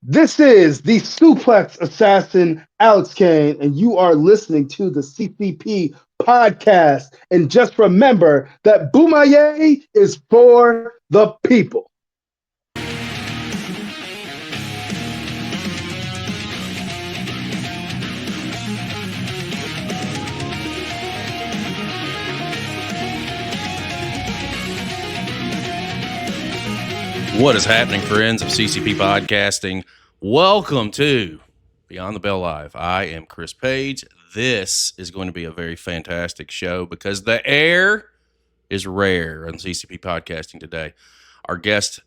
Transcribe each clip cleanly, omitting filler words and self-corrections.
This is the Suplex Assassin, Alex Kane, and you are listening to the CCP podcast. And just remember that Boomaye is for the people. What is happening, friends of CCP Podcasting? Welcome to Beyond the Bell Live. I am Chris Page. This is going to be a very fantastic show because the air is rare on CCP Podcasting today. Our guest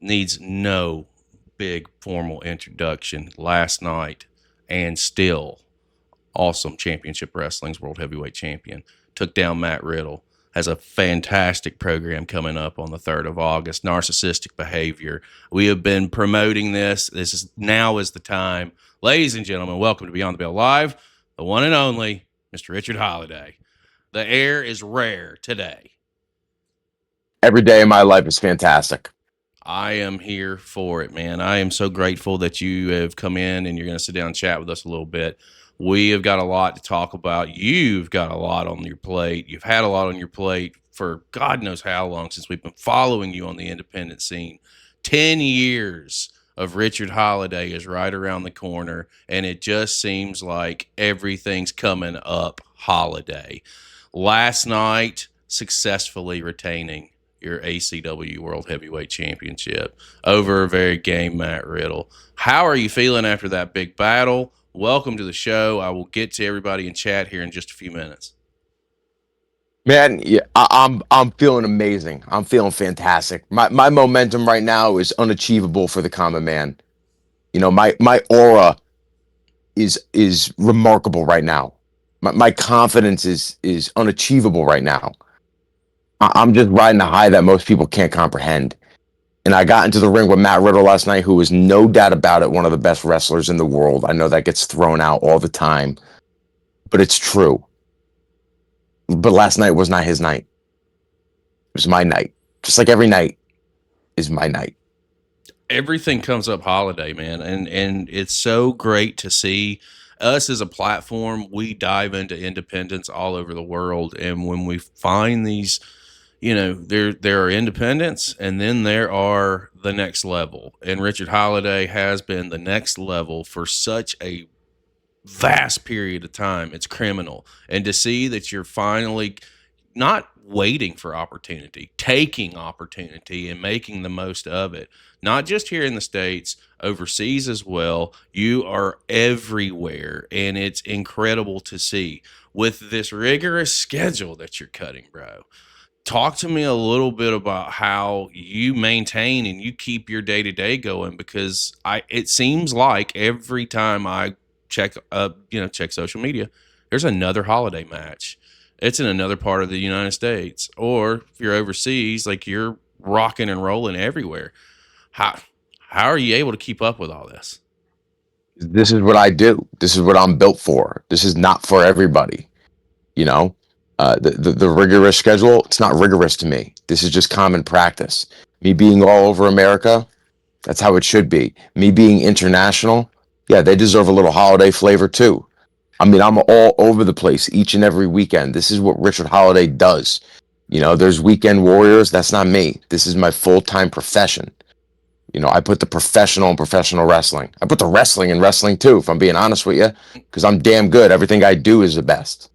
needs no big formal introduction. Last night and still awesome Championship Wrestling's World Heavyweight Champion. Took down Matt Riddle. Has a fantastic program coming up on the 3rd of August, Narcissistic Behavior. We have been promoting this. Now is the time. Ladies and gentlemen, welcome to Beyond the Bell Live, the one and only Mr. Richard Holliday. The air is rare today. Every day of my life is fantastic. I am here for it, man. I am so grateful that you have come in and you're going to sit down and chat with us a little bit. We have got a lot to talk about. You've got a lot on your plate. You've had a lot on your plate for God knows how long since we've been following you on the independent scene. 10 years of Richard Holliday is right around the corner, and it just seems like everything's coming up Holliday. Last night, successfully retaining your ACW World Heavyweight Championship over a very game Matt Riddle. How are you feeling after that big battle? Welcome to the show. I will get to everybody in chat here in just a few minutes. Man, yeah, I'm feeling amazing. I'm feeling fantastic. My momentum right now is unachievable for the common man. You know, my aura is remarkable right now. My confidence is unachievable right now. I'm just riding a high that most people can't comprehend. And I got into the ring with Matt Riddle last night, who is no doubt about it one of the best wrestlers in the world. I know that gets thrown out all the time, but it's true. But last night was not his night. It was my night. Just like every night is my night. Everything comes up Holiday, man. And it's so great to see us as a platform. We dive into independence all over the world. And when we find these, you know, there are independents, and then there are the next level. And Richard Holliday has been the next level for such a vast period of time. It's criminal. And to see that you're finally not waiting for opportunity, taking opportunity and making the most of it, not just here in the States, overseas as well. You are everywhere, and it's incredible to see with this rigorous schedule that you're cutting, bro. Talk to me a little bit about how you maintain and you keep your day-to-day going, because it seems like every time I check social media, there's another Holiday match. It's in another part of the United States, or if you're overseas, like you're rocking and rolling everywhere. How are you able to keep up with all this? This is what I do. This is what I'm built for. This is not for everybody, you know. The rigorous schedule, it's not rigorous to me. This is just common practice. Me being all over America, that's how it should be. Me being international, yeah, they deserve a little holiday flavor too. I mean, I'm all over the place each and every weekend. This is what Richard Holliday does. You know, there's weekend warriors. That's not me. This is my full-time profession. You know, I put the professional in professional wrestling. I put the wrestling in wrestling too, if I'm being honest with you, because I'm damn good. Everything I do is the best.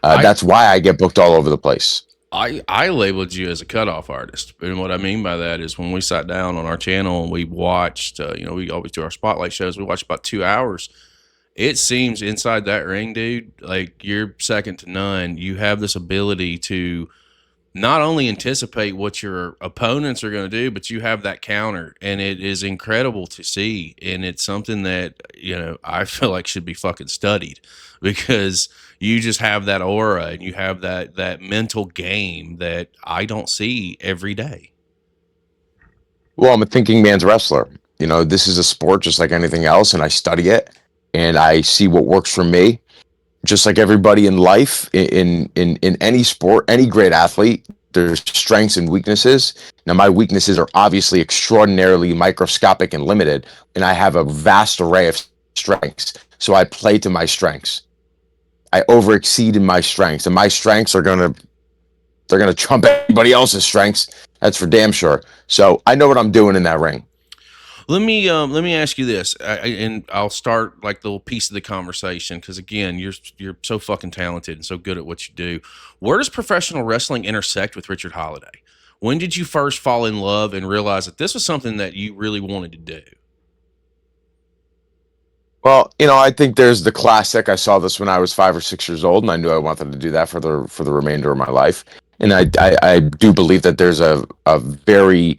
That's why I get booked all over the place. I labeled you as a cutoff artist. And what I mean by that is when we sat down on our channel and we watched, we always do our spotlight shows. We watched about 2 hours. It seems inside that ring, dude, like you're second to none. You have this ability to not only anticipate what your opponents are going to do, but you have that counter, and it is incredible to see. And it's something that, I feel like should be fucking studied, because you just have that aura and you have that mental game that I don't see every day. Well, I'm a thinking man's wrestler. You know, this is a sport just like anything else, and I study it and I see what works for me. Just like everybody in life, in any sport, any great athlete there's strengths and weaknesses. Now, my weaknesses are obviously extraordinarily microscopic and limited, and I have a vast array of strengths. So I play to my strengths. I overexceed in my strengths, and my strengths are they're gonna trump everybody else's strengths. That's for damn sure. So I know what I'm doing in that ring. Let me ask you this, and I'll start like the little piece of the conversation because again, you're so fucking talented and so good at what you do. Where does professional wrestling intersect with Richard Holliday? When did you first fall in love and realize that this was something that you really wanted to do? Well, I think there's the classic. I saw this when I was 5 or 6 years old, and I knew I wanted to do that for the remainder of my life. And I do believe that there's a very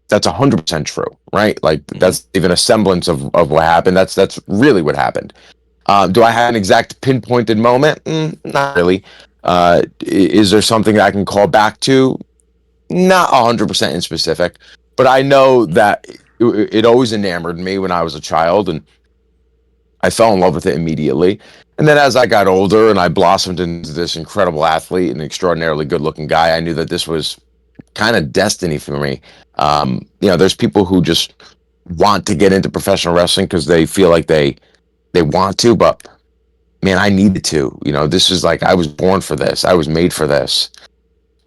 that's 100% true, right? Like that's even a semblance of what happened. That's really what happened. Do I have an exact pinpointed moment? Not really. Is there something I can call back to? Not 100% in specific, but I know that it always enamored me when I was a child, and I fell in love with it immediately. And then as I got older and I blossomed into this incredible athlete and extraordinarily good-looking guy, I knew that this was kind of destiny for me. There's people who just want to get into professional wrestling because they feel like they want to, but man, I needed to. This is like I was born for this. I was made for this.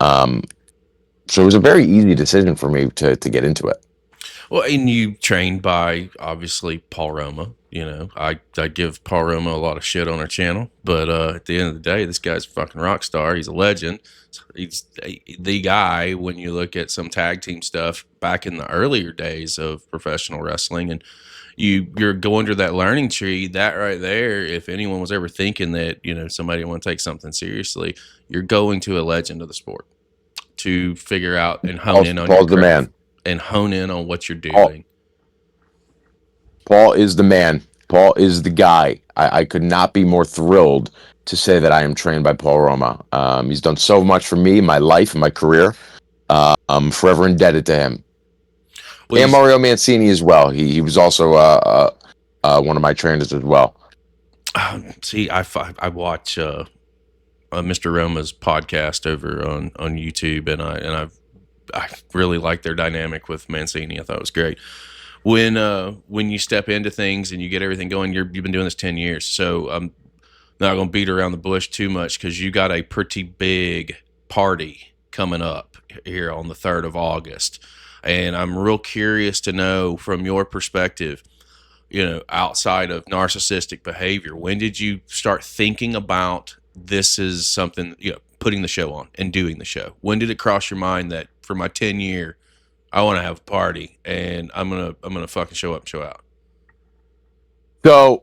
So it was a very easy decision for me to get into it. Well, and you trained by obviously Paul Roma. I give Paul Roma a lot of shit on our channel, but at the end of the day, this guy's a fucking rock star. He's a legend. He's the guy when you look at some tag team stuff back in the earlier days of professional wrestling, and you're going through that learning tree. That right there, if anyone was ever thinking that somebody want to take something seriously, you're going to a legend of the sport to figure out and hone in on Paul's your the man. And hone in on what you're doing. Paul is the man. Paul is the guy. I could not be more thrilled to say that I am trained by Paul Roma. He's done so much for me, my life, and my career. I'm forever indebted to him. Well, and Mario Mancini as well. He was also one of my trainers as well. See, I watch Mr. Roma's podcast over on YouTube, and I really like their dynamic with Mancini. I thought it was great. When you step into things and you get everything going, you've been doing this 10 years. So I'm not going to beat around the bush too much because you got a pretty big party coming up here on the 3rd of August. And I'm real curious to know from your perspective, outside of narcissistic behavior, when did you start thinking about this is something, putting the show on and doing the show? When did it cross your mind that for my 10-year, I want to have a party and I'm gonna fucking show up and show out? So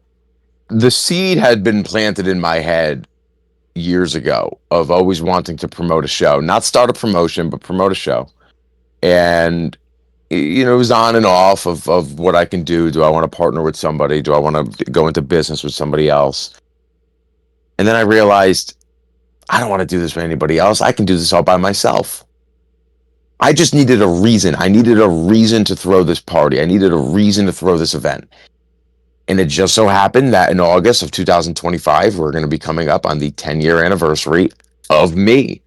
the seed had been planted in my head years ago of always wanting to promote a show, not start a promotion, but promote a show. And it was on and off of what I can do. Do I want to partner with somebody? Do I want to go into business with somebody else? And then I realized I don't want to do this with anybody else. I can do this all by myself. I just needed a reason. I needed a reason to throw this party. I needed a reason to throw this event. And it just so happened that in August of 2025, we're going to be coming up on the 10-year anniversary of me.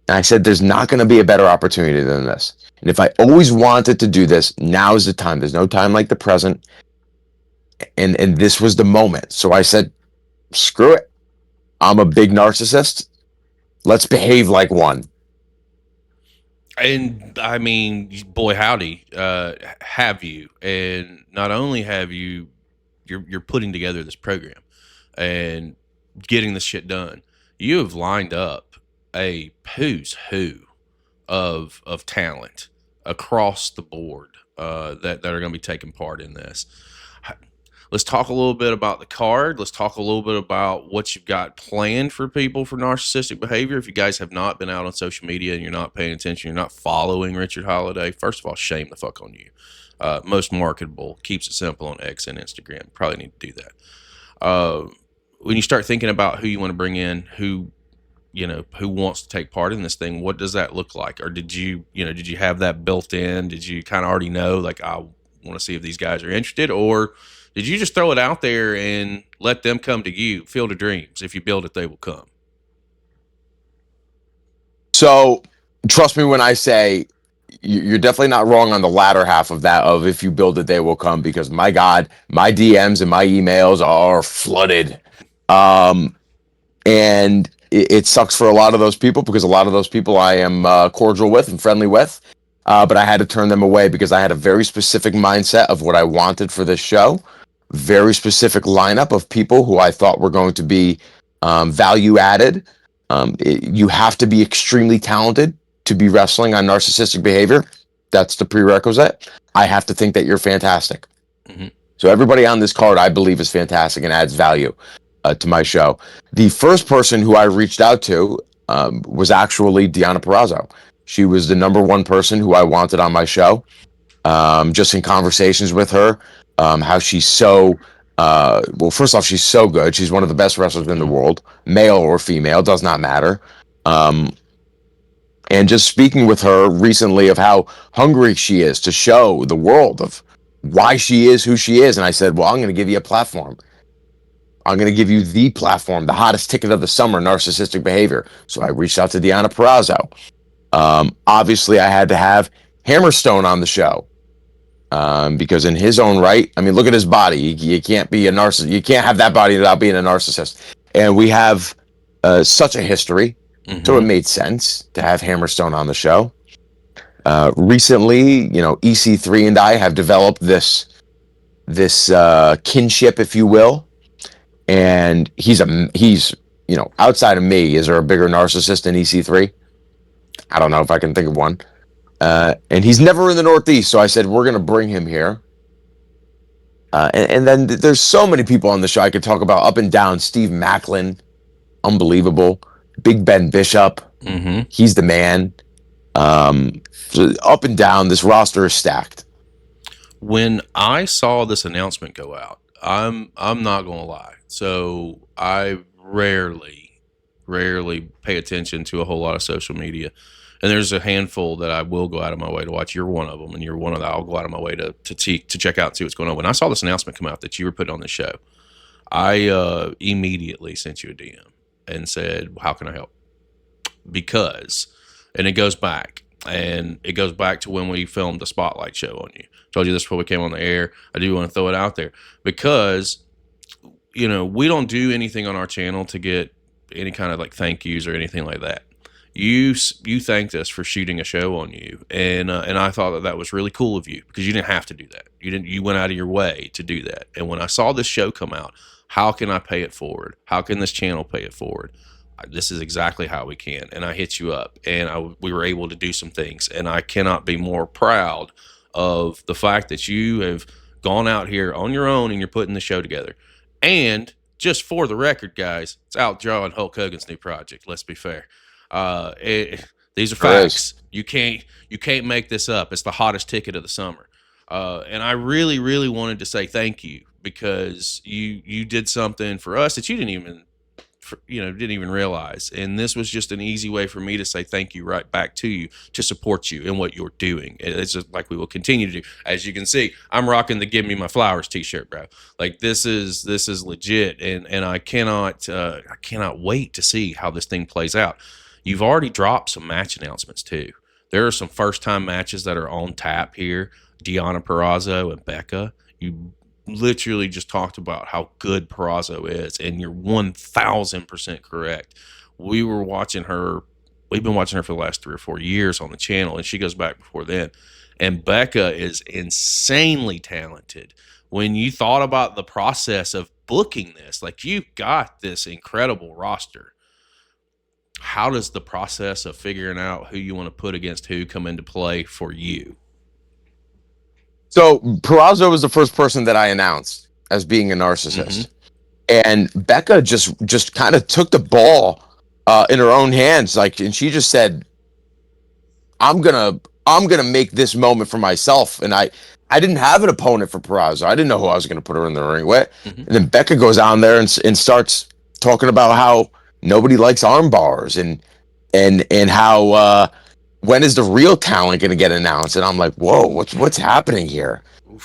And I said, there's not going to be a better opportunity than this. And if I always wanted to do this, now is the time. There's no time like the present. And this was the moment. So I said, screw it. I'm a big narcissist. Let's behave like one. And I mean, boy, howdy, have you? And not only have you, you're putting together this program and getting this shit done. You have lined up a who's who of talent across the board that are going to be taking part in this. Let's talk a little bit about the card. Let's talk a little bit about what you've got planned for people for narcissistic behavior. If you guys have not been out on social media and you're not paying attention, you're not following Richard Holliday, first of all, shame the fuck on you. Most marketable, keeps it simple on X and Instagram. Probably need to do that. When you start thinking about who you want to bring in, who wants to take part in this thing, what does that look like? Or did you have that built in? Did you kind of already know, like, I want to see if these guys are interested? Or did you just throw it out there and let them come to you? Field of Dreams. If you build it, they will come. So trust me when I say you're definitely not wrong on the latter half of that, of if you build it, they will come, because my God, my DMs and my emails are flooded. And it sucks for a lot of those people, because a lot of those people I am cordial with and friendly with. But I had to turn them away because I had a very specific mindset of what I wanted for this show. Very specific lineup of people who I thought were going to be value added. You have to be extremely talented to be wrestling on Narcissistic Behavior. That's the prerequisite. I have to think that you're fantastic. Mm-hmm. So everybody on this card, I believe, is fantastic and adds value to my show. The first person who I reached out to was actually Deonna Purrazzo. She was the number one person who I wanted on my show. Just in conversations with her, how she's so, well, first off, she's so good. She's one of the best wrestlers in the world, male or female, does not matter. And just speaking with her recently of how hungry she is to show the world of why she is who she is. And I said, well, I'm going to give you a platform. I'm going to give you the platform, the hottest ticket of the summer, Narcissistic Behavior. So I reached out to Deonna Purrazzo. Obviously, I had to have Hammerstone on the show. Because in his own right, I mean, look at his body. You can't be a narcissist. You can't have that body without being a narcissist. And we have such a history. Mm-hmm. So it made sense to have Hammerstone on the show. Recently, EC3 and I have developed this kinship, if you will. And he's outside of me, is there a bigger narcissist than EC3? I don't know if I can think of one. And he's never in the Northeast, so I said, we're going to bring him here. And then there's so many people on the show I could talk about up and down. Steve Macklin, unbelievable. Big Ben Bishop, mm-hmm. He's the man. So up and down, this roster is stacked. When I saw this announcement go out, I'm not going to lie. So I rarely pay attention to a whole lot of social media. And there's a handful that I will go out of my way to watch. You're one of them, and you're one of that I'll go out of my way to check out and see what's going on. When I saw this announcement come out that you were putting on the show, I immediately sent you a DM and said, how can I help? Because, and it goes back to when we filmed the Spotlight show on you. Told you this before we came on the air. I do want to throw it out there because, we don't do anything on our channel to get any kind of like thank yous or anything like that. You thanked us for shooting a show on you, and I thought that was really cool of you because you didn't have to do that. You went out of your way to do that. And when I saw this show come out, how can I pay it forward? How can this channel pay it forward? This is exactly how we can. And I hit you up, and we were able to do some things. And I cannot be more proud of the fact that you have gone out here on your own and you're putting the show together. And just for the record, guys, it's outdrawing Hulk Hogan's new project. Let's be fair. These are facts. You can't make this up. It's the hottest ticket of the summer. And I really, really wanted to say thank you because you did something for us that you didn't even realize. And this was just an easy way for me to say thank you right back to you, to support you in what you're doing. It's just like we will continue to do. As you can see, I'm rocking the Give Me My Flowers t-shirt, bro. Like this is legit. And I cannot wait to see how this thing plays out. You've already dropped some match announcements too. There are some first time matches that are on tap here. Deonna Purrazzo and Becca. You literally just talked about how good Purrazzo is, and you're 1,000% correct. We've been watching her for the last 3 or 4 years on the channel, and she goes back before then. And Becca is insanely talented. When you thought about the process of booking this, like you've got this incredible roster. How does the process of figuring out who you want to put against who come into play for you? So Purrazzo was the first person that I announced as being a narcissist. Mm-hmm. And Becca just kind of took the ball in her own hands. And she just said, I'm gonna make this moment for myself. And I didn't have an opponent for Purrazzo. I didn't know who I was going to put her in the ring with. Mm-hmm. And then Becca goes on there and starts talking about how nobody likes arm bars and how when is the real talent going to get announced? And I'm like, whoa, what's happening here?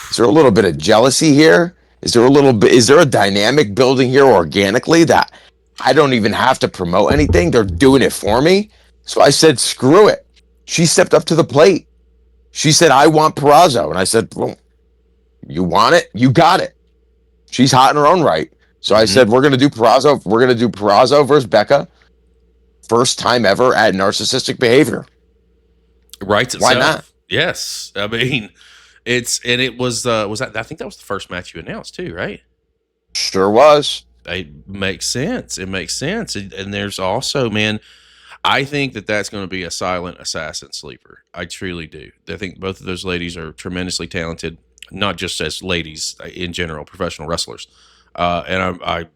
Is there a little bit of jealousy here? Is there a dynamic building here organically that I don't even have to promote anything? They're doing it for me. So I said, screw it. She stepped up to the plate. She said, I want Purrazzo. And I said, well, you want it? You got it. She's hot in her own right. So I said, we're going to do Purrazzo. We're going to do Purrazzo versus Becca. First time ever at Narcissistic Behavior. Writes Why itself. not? Yes. I mean, it was that, I think that was the first match you announced too, right? Sure was. It makes sense. It makes sense. And there's also, man, I think that's going to be a silent assassin sleeper. I truly do. I think both of those ladies are tremendously talented, not just as ladies in general, professional wrestlers. And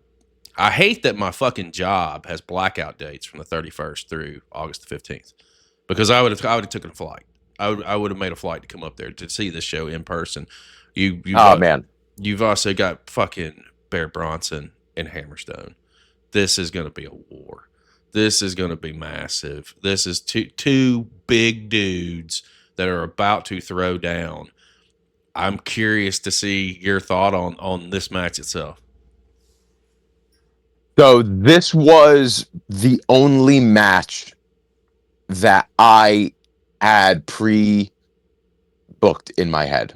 I hate that my fucking job has blackout dates from the 31st through August the 15th, because I would have taken a flight. I would have made a flight to come up there to see this show in person. Man, you've also got fucking Bear Bronson and Hammerstone. This is going to be a war. This is going to be massive. This is two big dudes that are about to throw down. I'm curious to see your thought on this match itself. So this was the only match that I had pre-booked in my head.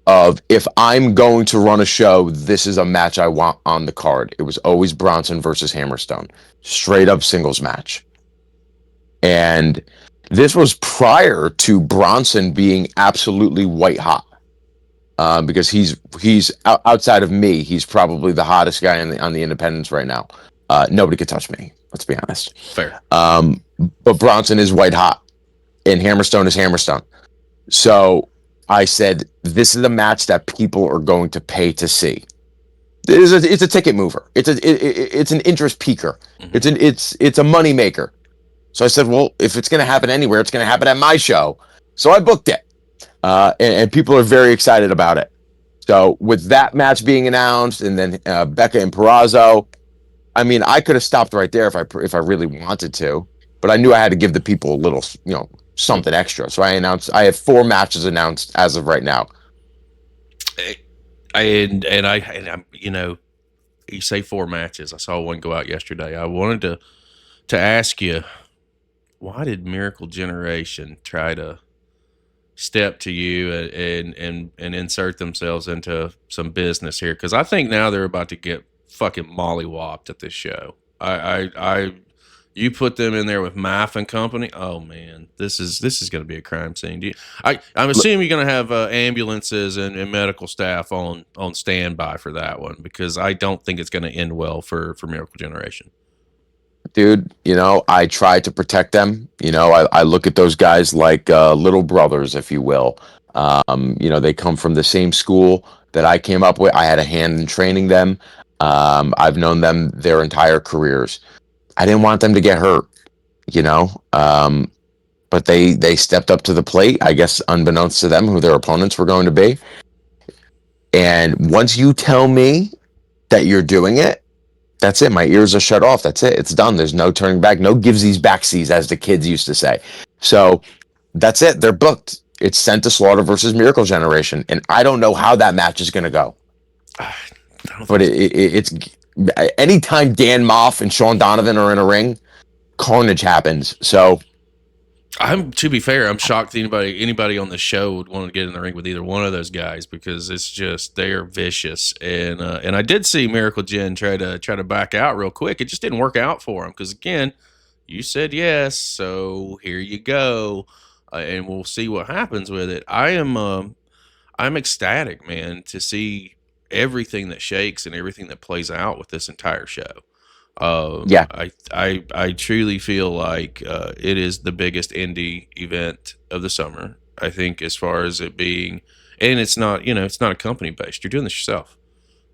Of, if I'm going to run a show, this is a match I want on the card. It was always Bronson versus Hammerstone. Straight up singles match. And this was prior to Bronson being absolutely white hot. Because he's outside of me, he's probably the hottest guy on the independents right now. Nobody could touch me, let's be honest. Fair. But Bronson is white hot, and Hammerstone is Hammerstone. So I said, this is a match that people are going to pay to see. It's a ticket mover. It's an interest peaker. It's a money maker. So I said, well, if it's going to happen anywhere, it's going to happen at my show. So I booked it. And people are very excited about it. So with that match being announced, and then Becca and Purrazzo, I mean, I could have stopped right there if I really wanted to, but I knew I had to give the people a little, something extra. So I have 4 matches announced as of right now. And I'm, you say 4 matches. I saw one go out yesterday. I wanted to ask you, why did Miracle Generation try to step to you and insert themselves into some business here? Because I think now they're about to get fucking mollywopped at this show. You put them in there with Maff and company. Oh man, this is going to be a crime scene. I'm assuming you're going to have ambulances and medical staff on standby for that one, because I don't think it's going to end well for Miracle Generation. Dude, I try to protect them. I look at those guys like little brothers, if you will. They come from the same school that I came up with. I had a hand in training them. I've known them their entire careers. I didn't want them to get hurt, but they stepped up to the plate, I guess, unbeknownst to them, who their opponents were going to be. And once you tell me that you're doing it, that's it. My ears are shut off. That's it. It's done. There's no turning back. No givesies backsies, as the kids used to say. So that's it. They're booked. It's Sent to Slaughter versus Miracle Generation. And I don't know how that match is going to go. But it's anytime Dan Maff and Sean Donovan are in a ring, carnage happens. So to be fair, I'm shocked that anybody on the show would want to get in the ring with either one of those guys, because it's just, they are vicious. And I did see Miracle Gen try to back out real quick. It just didn't work out for him, because again, you said yes, so here you go, and we'll see what happens with it. I'm ecstatic, man, to see everything that shakes and everything that plays out with this entire show. Yeah. I truly feel like it is the biggest indie event of the summer. I think, as far as it being, and it's not, it's not a company based. You're doing this yourself.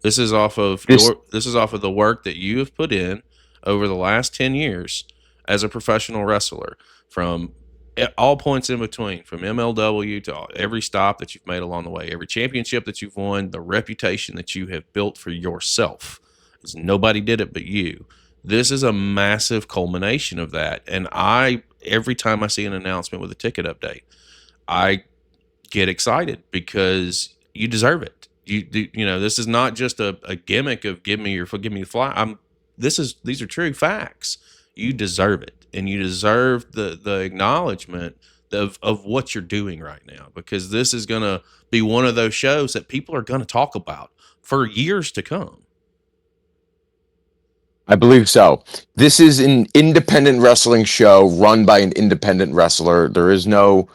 This is off of the work that you have put in over the last 10 years as a professional wrestler, from at all points in between, from MLW to every stop that you've made along the way, every championship that you've won, the reputation that you have built for yourself. Nobody did it but you. This is a massive culmination of that. And every time I see an announcement with a ticket update, I get excited, because you deserve it. This is not just a gimmick of give me the fly. These are true facts. You deserve it. and you deserve the acknowledgement of what you're doing right now, because this is going to be one of those shows that people are going to talk about for years to come. I believe so. This is an independent wrestling show run by an independent wrestler. There is no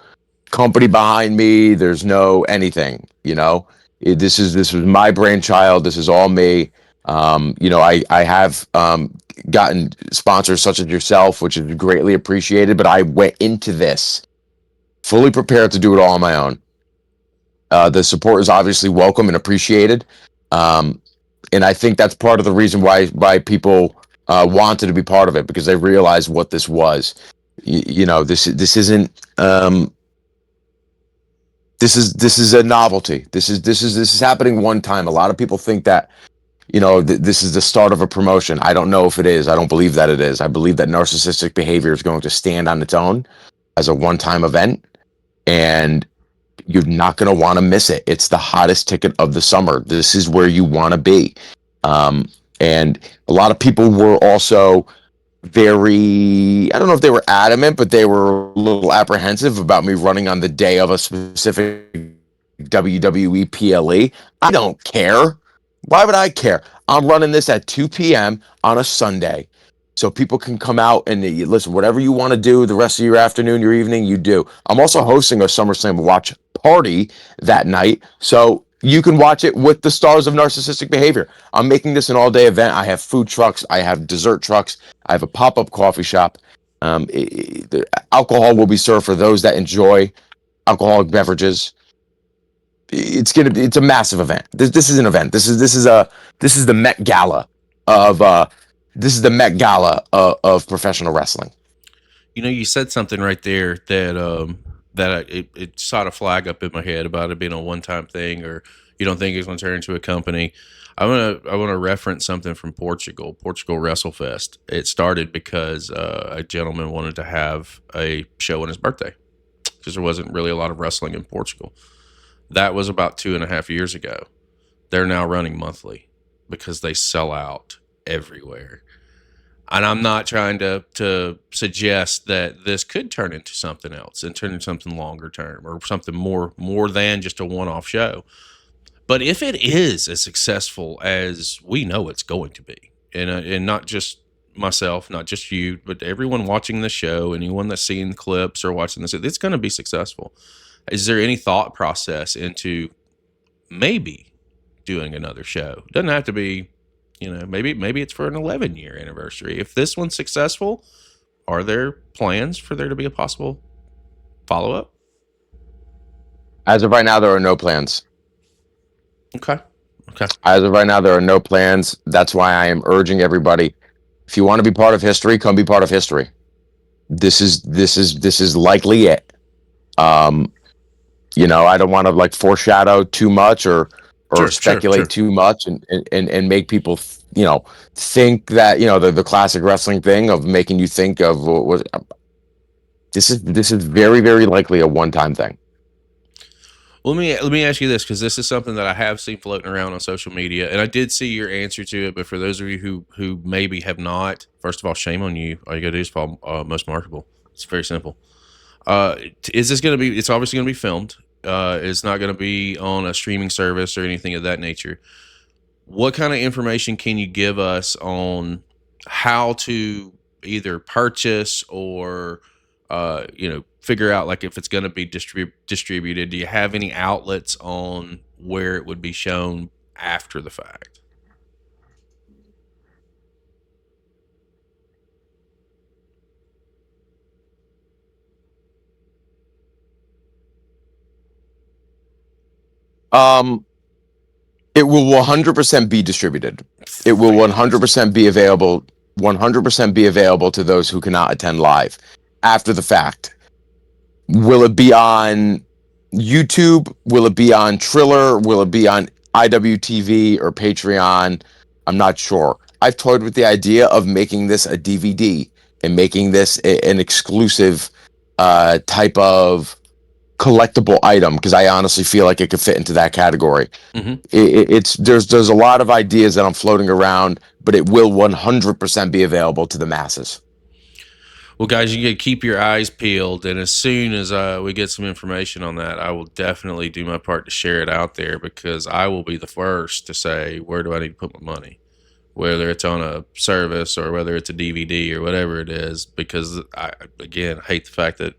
company behind me. There's no anything, this was my brainchild. This is all me. I have gotten sponsors such as yourself, which is greatly appreciated, but I went into this fully prepared to do it all on my own. The support is obviously welcome and appreciated. And I think that's part of the reason why people wanted to be part of it, because they realized what this was. This isn't this is a novelty. This is happening one time. A lot of people think that this is the start of a promotion. I don't know if it is. I don't believe that it is. I believe that Narcissistic Behavior is going to stand on its own as a one-time event, and you're not going to want to miss it. It's the hottest ticket of the summer. This is where you want to be. And a lot of people were also very, I don't know if they were adamant, but they were a little apprehensive about me running on the day of a specific WWE PLE. I don't care. Why would I care? I'm running this at 2 p.m. on a Sunday, so people can come out and listen. Whatever you want to do the rest of your afternoon, your evening, you do. I'm also hosting a SummerSlam watch party that night, so you can watch it with the stars of Narcissistic Behavior. I'm making this an all-day event. I have food trucks. I have dessert trucks. I have a pop-up coffee shop. The alcohol will be served for those that enjoy alcoholic beverages. It's a massive event. This is an event. This is the Met Gala of professional wrestling. You said something right there that it shot a flag up in my head about it being a one-time thing, or you don't think it's going to turn into a company. I want to reference something from Portugal WrestleFest. It started because a gentleman wanted to have a show on his birthday, because there wasn't really a lot of wrestling in Portugal. That was about 2.5 years ago. They're now running monthly because they sell out everywhere. And I'm not trying to suggest that this could turn into something else and turn into something longer term, or something more than just a one-off show. But if it is as successful as we know it's going to be, and not just myself, not just you, but everyone watching the show, anyone that's seeing clips or watching this, it's going to be successful. Is there any thought process into maybe doing another show? Doesn't have to be, maybe it's for an 11-year anniversary. If this one's successful, are there plans for there to be a possible follow-up? As of right now, there are no plans. Okay. As of right now, there are no plans. That's why I am urging everybody, if you want to be part of history, come be part of history. This is likely it. I don't want to foreshadow too much or speculate too much and make people think that the classic wrestling thing of making you think of what this is very, very likely a one-time thing. Well, let me ask you this, because this is something that I have seen floating around on social media, and I did see your answer to it. But for those of you who maybe have not, first of all, shame on you. All you got to do is follow Most Marketable. It's very simple. Is this going to be? It's obviously going to be filmed. It's not going to be on a streaming service or anything of that nature. What kind of information can you give us on how to either purchase or, figure out if it's going to be distributed? Do you have any outlets on where it would be shown after the fact? It will 100% be distributed. It will 100% be available. 100% be available to those who cannot attend live after the fact. Will it be on YouTube? Will it be on Triller? Will it be on IWTV or Patreon? I'm not sure. I've toyed with the idea of making this a DVD and making this an exclusive type of collectible item, because I honestly feel like it could fit into that category. Mm-hmm. There's a lot of ideas that I'm floating around, but it will 100% be available to the masses. Well, guys, you got to keep your eyes peeled, and as soon as we get some information on that, I will definitely do my part to share it out there, because I will be the first to say, where do I need to put my money? Whether it's on a service or whether it's a DVD or whatever it is, because I, again, hate the fact that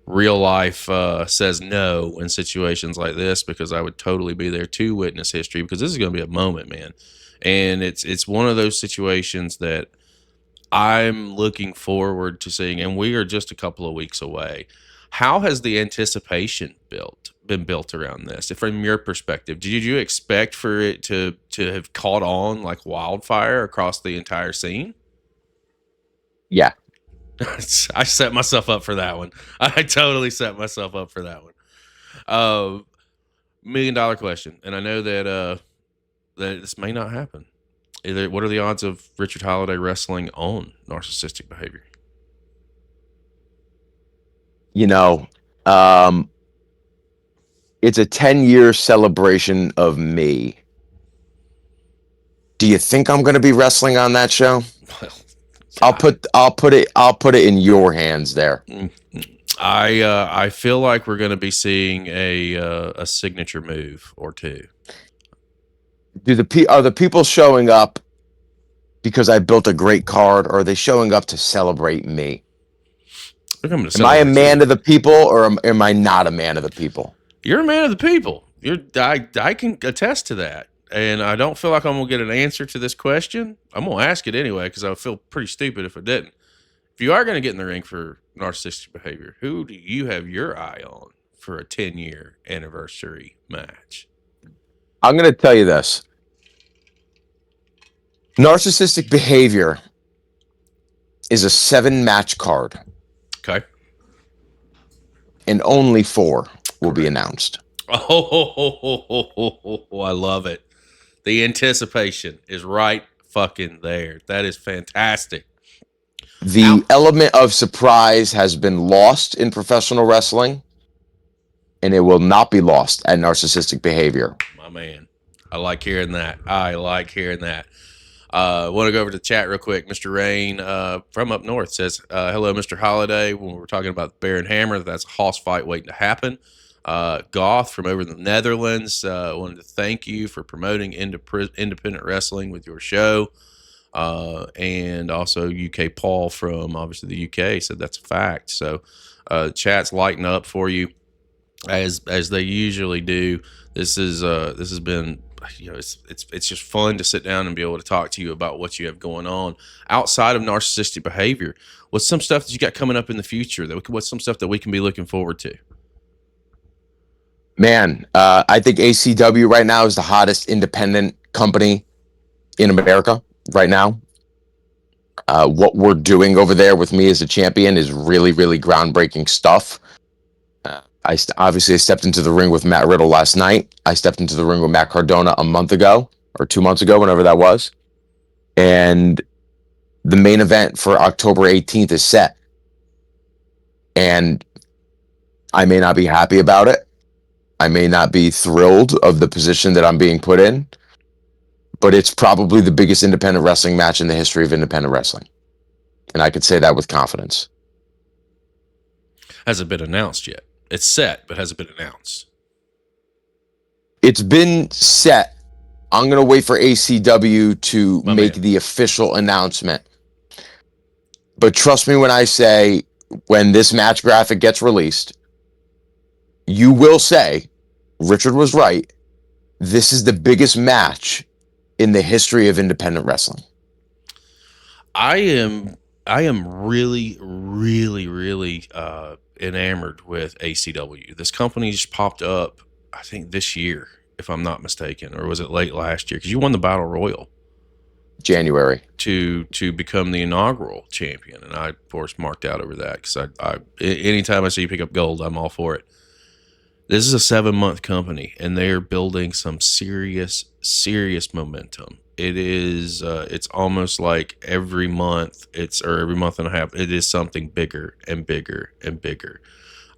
real life says no in situations like this, because I would totally be there to witness history, because this is going to be a moment, man. And it's one of those situations that I'm looking forward to seeing, and we are just a couple of weeks away. How has the anticipation been built around this? From your perspective, did you expect for it to have caught on like wildfire across the entire scene? Yeah. I set myself up for that one. I totally set myself up for that one. $1 million question, and I know that this may not happen. What are the odds of Richard Holliday wrestling on Narcissistic Behavior? You know, it's a 10-year celebration of me. Do you think I'm going to be wrestling on that show? Well, I'll put it in your hands there. I feel like we're going to be seeing a signature move or two. Are the people showing up because I built a great card, or are they showing up to celebrate me? Am I a man of the people, or am I not a man of the people? You're a man of the people. I can attest to that. And I don't feel like I'm going to get an answer to this question. I'm going to ask it anyway, because I would feel pretty stupid if I didn't. If you are going to get in the ring for Narcissistic Behavior, who do you have your eye on for a 10-year anniversary match? I'm going to tell you this. Narcissistic Behavior is a 7-match card. Okay. And only 4 will be announced. Oh, I love it. The anticipation is right fucking there. That is fantastic. The element of surprise has been lost in professional wrestling, and it will not be lost at Narcissistic Behavior. My man. I like hearing that. I want to go over to the chat real quick. Mr. Rain from up north says, hello, Mr. Holliday. When we're talking about the Bear and Hammer, that's a hoss fight waiting to happen. Goth from over in the Netherlands wanted to thank you for promoting independent wrestling with your show. And also UK Paul from obviously the UK said that's a fact. So chat's lighting up for you as they usually do. This has been, it's just fun to sit down and be able to talk to you about what you have going on outside of Narcissistic Behavior. What's some stuff that you got coming up in the future? What's some stuff that we can be looking forward to? Man, I think ACW right now is the hottest independent company in America right now. What we're doing over there with me as a champion is really, really groundbreaking stuff. I stepped into the ring with Matt Riddle last night. I stepped into the ring with Matt Cardona a month ago or 2 months ago, whenever that was. And the main event for October 18th is set. And I may not be happy about it. I may not be thrilled of the position that I'm being put in, but it's probably the biggest independent wrestling match in the history of independent wrestling. And I could say that with confidence. Hasn't been announced yet. It's set, but hasn't been announced. It's been set. I'm going to wait for ACW to make the official announcement. But trust me when I say, when this match graphic gets released, you will say, Richard was right. This is the biggest match in the history of independent wrestling. I am really, really, really enamored with ACW. This company just popped up, I think this year, if I'm not mistaken, or was it late last year? Because you won the Battle Royal. January. To become the inaugural champion. And I, of course, marked out over that, because I anytime I see you pick up gold, I'm all for it. This is a 7-month company, and they're building some serious momentum. It is, it's almost like every month, or every month and a half, it is something bigger and bigger and bigger.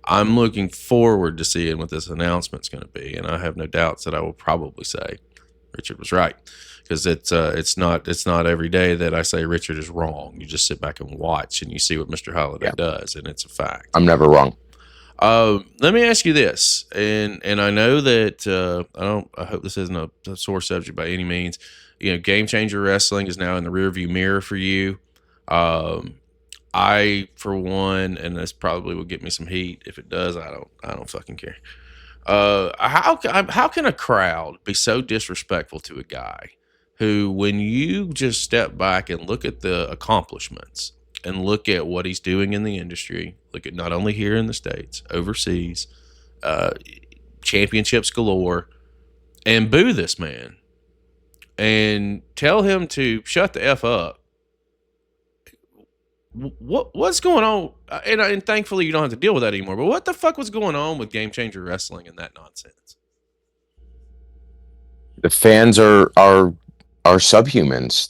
I'm looking forward to seeing what this announcement's going to be, and I have no doubts that I will probably say Richard was right. because it's not every day that I say Richard is wrong. You just sit back and watch and you see what Mr. Holliday does, and it's a fact. I'm never wrong. Let me ask you this, and I know that I hope this isn't a sore subject by any means. Game Changer Wrestling is now in the rearview mirror for you. I, for one, and this probably will get me some heat. If it does, I don't fucking care. How can a crowd be so disrespectful to a guy who, when you just step back and look at the accomplishments and look at what he's doing in the industry, look at not only here in the States, overseas, championships galore, and boo this man and tell him to shut the F up? What's going on? And thankfully you don't have to deal with that anymore. But what the fuck was going on with Game Changer Wrestling and that nonsense? The fans are subhumans.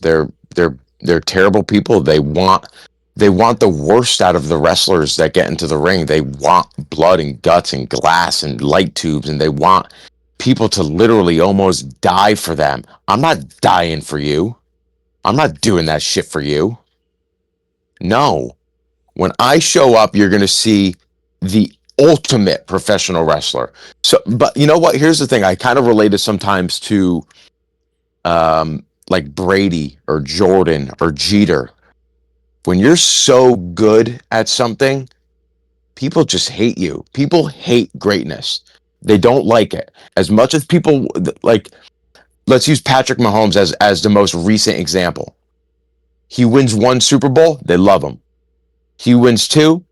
They're terrible people. They want the worst out of the wrestlers that get into the ring. They want blood and guts and glass and light tubes, and they want people to literally almost die for them. I'm not dying for you. I'm not doing that shit for you. No. When I show up, you're going to see the ultimate professional wrestler. So, but you know what? Here's the thing. I kind of relate it sometimes to like Brady or Jordan or Jeter. When you're so good at something, people just hate you. People hate greatness. They don't like it. As much as people like, let's use Patrick Mahomes as the most recent example. He wins 1 Super Bowl, they love him. He wins 2,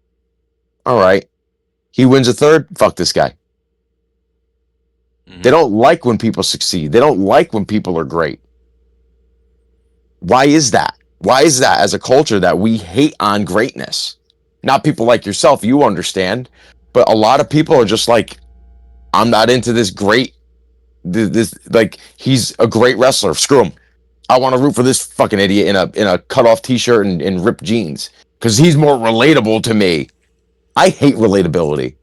all right. He wins a 3rd, fuck this guy. Mm-hmm. They don't like when people succeed. They don't like when people are great. Why is that? Why is that as a culture that we hate on greatness? Not people like yourself, you understand. But a lot of people are just like, I'm not into this great, this like, he's a great wrestler, screw him. I want to root for this fucking idiot in a cut-off t-shirt and ripped jeans because he's more relatable to me. I hate relatability.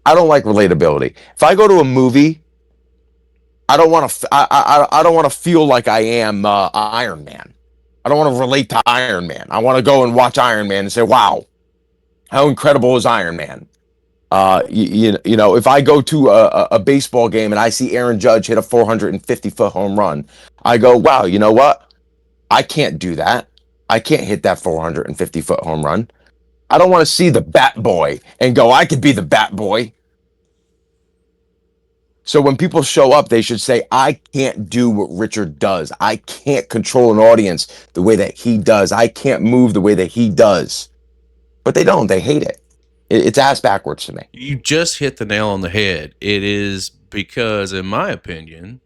I don't like relatability. If I go to a movie, I don't want to. I don't want to feel like I am Iron Man. I don't want to relate to Iron Man. I want to go and watch Iron Man and say, "Wow, how incredible is Iron Man?" You know, if I go to a baseball game and I see Aaron Judge hit a 450-foot home run, I go, wow, you know what? I can't do that. I can't hit that 450-foot home run. I don't want to see the Bat Boy and go, I could be the Bat Boy. So when people show up, they should say, I can't do what Richard does. I can't control an audience the way that he does. I can't move the way that he does. But they don't. They hate it. It's ass backwards to me. You just hit the nail on the head. It is because, in my opinion,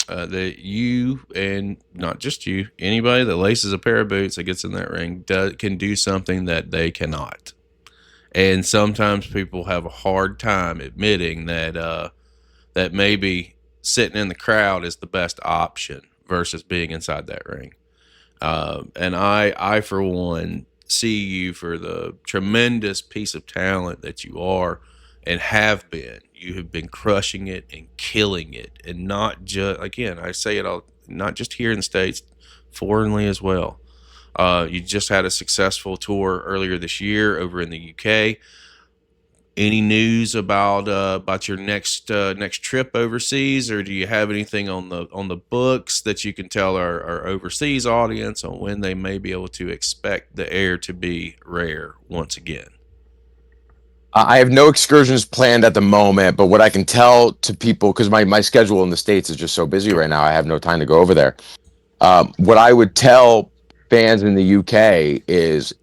that you, and not just you, anybody that laces a pair of boots that gets in that ring can do something that they cannot. And sometimes people have a hard time admitting that that maybe sitting in the crowd is the best option versus being inside that ring. And I, for one, see you for the tremendous piece of talent that you are and have been. You have been crushing it and killing it, and not just, again, I say it all, not just here in the States, foreignly as well. You just had a successful tour earlier this year over in the UK. Any news about your next trip overseas, or do you have anything on the books that you can tell our overseas audience on when they may be able to expect the air to be rare once again? I have no excursions planned at the moment, but what I can tell to people, because my schedule in the States is just so busy right now, I have no time to go over there. What I would tell fans in the UK is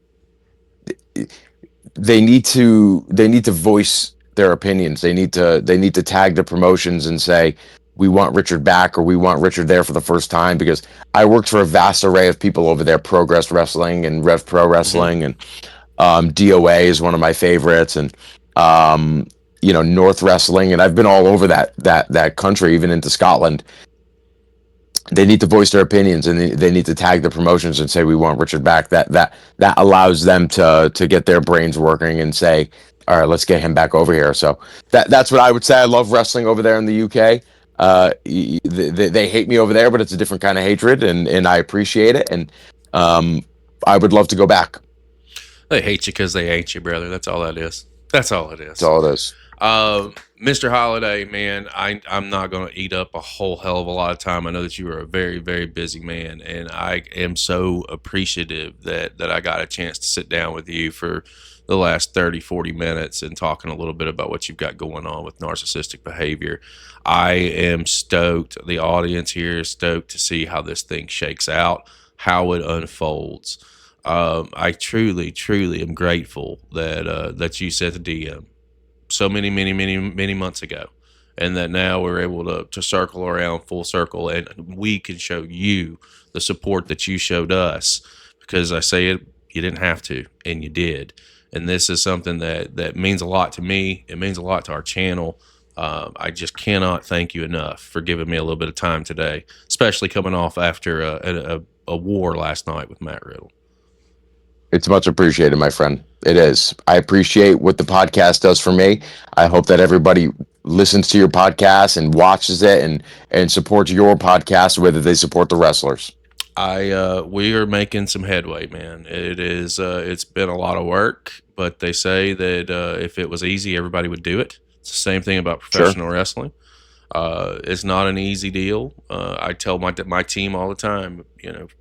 they need to voice their opinions. They need to tag the promotions and say, we want Richard back, or we want Richard there for the first time, because I worked for a vast array of people over there, Progress Wrestling and Rev Pro Wrestling, and DOA is one of my favorites, and you know, North Wrestling, and I've been all over that country, even into Scotland. They need to voice their opinions, and they need to tag the promotions and say, we want Richard back. That allows them to get their brains working and say, all right, let's get him back over here. So that's what I would say. I love wrestling over there in the UK. They hate me over there, but it's a different kind of hatred, and I appreciate it. And I would love to go back. They hate you because they ain't you, brother. That's all that is. That's all it is. That's all it is. Mr. Holliday, man, I'm not going to eat up a whole hell of a lot of time. I know that you are a very, very busy man, and I am so appreciative that I got a chance to sit down with you for the last 30, 40 minutes and talking a little bit about what you've got going on with narcissistic behavior. I am stoked. The audience here is stoked to see how this thing shakes out, how it unfolds. I truly, truly am grateful that you sent the DM so many months ago, and that now we're able to circle around full circle, and we can show you the support that you showed us, because I say it, you didn't have to, and you did. And this is something that means a lot to me. It means a lot to our channel. I just cannot thank you enough for giving me a little bit of time today, especially coming off after a war last night with Matt Riddle. It's much appreciated, my friend. It is. I appreciate what the podcast does for me. I hope that everybody listens to your podcast and watches it and supports your podcast, whether they support the wrestlers. We are making some headway, man. It is. It's been a lot of work, but they say that if it was easy, everybody would do it. It's the same thing about professional wrestling. It's not an easy deal. I tell my team all the time,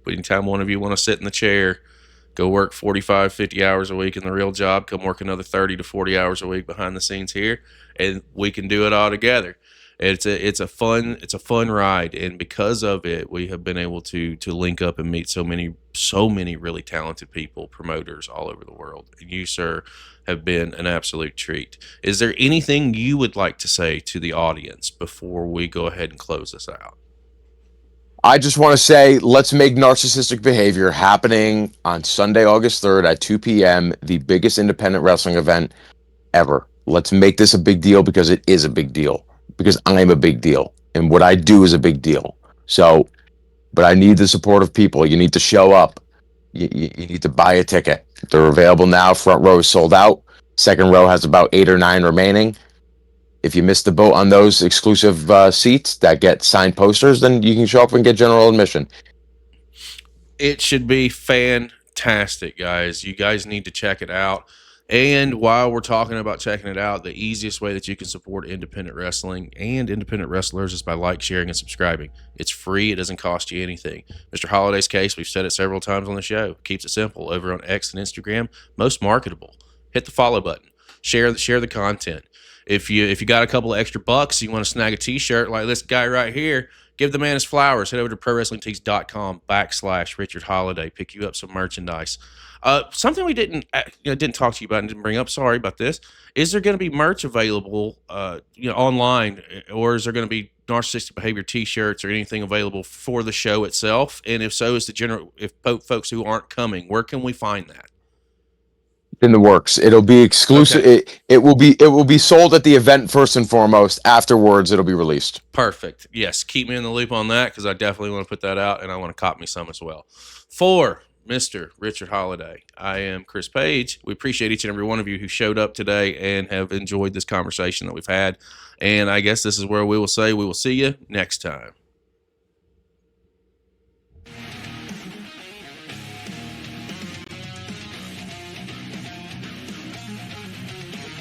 anytime one of you want to sit in the chair, go work 45, 50 hours a week in the real job, come work another 30 to 40 hours a week behind the scenes here, and we can do it all together. It's a fun ride, and because of it, we have been able to link up and meet so many really talented people, promoters all over the world. And you, sir, have been an absolute treat. Is there anything you would like to say to the audience before we go ahead and close this out? I just want to say, let's make Narcissistic Behavior happening on Sunday, August 3rd at 2 p.m., the biggest independent wrestling event ever. Let's make this a big deal, because it is a big deal, because I'm a big deal, and what I do is a big deal. So, but I need the support of people. You need to show up. You need to buy a ticket. They're available now. Front row is sold out. Second row has about 8 or 9 remaining. If you miss the boat on those exclusive seats that get signed posters, then you can show up and get general admission. It should be fantastic, guys. You guys need to check it out. And while we're talking about checking it out, the easiest way that you can support independent wrestling and independent wrestlers is by sharing, and subscribing. It's free. It doesn't cost you anything. Mr. Holliday's case, we've said it several times on the show, keeps it simple. Over on X and Instagram, most marketable. Hit the follow button. Share the content. If you got a couple of extra bucks, you want to snag a t-shirt like this guy right here, give the man his flowers. Head over to ProWrestlingTees.com/Richard Holliday. Pick you up some merchandise. Something we didn't talk to you about and didn't bring up. Sorry about this. Is there going to be merch available, online, or is there going to be Narcissistic Behavior t-shirts or anything available for the show itself? And if so, if folks who aren't coming, where can we find that? In the works. It'll be exclusive. Okay. It will be sold at the event first and foremost. Afterwards, it'll be released. Perfect. Yes, keep me in the loop on that, because I definitely want to put that out, and I want to cop me some as well. For Mr. Richard Holliday, I am Chris Page. We appreciate each and every one of you who showed up today and have enjoyed this conversation that we've had. And I guess this is where we will say we will see you next time.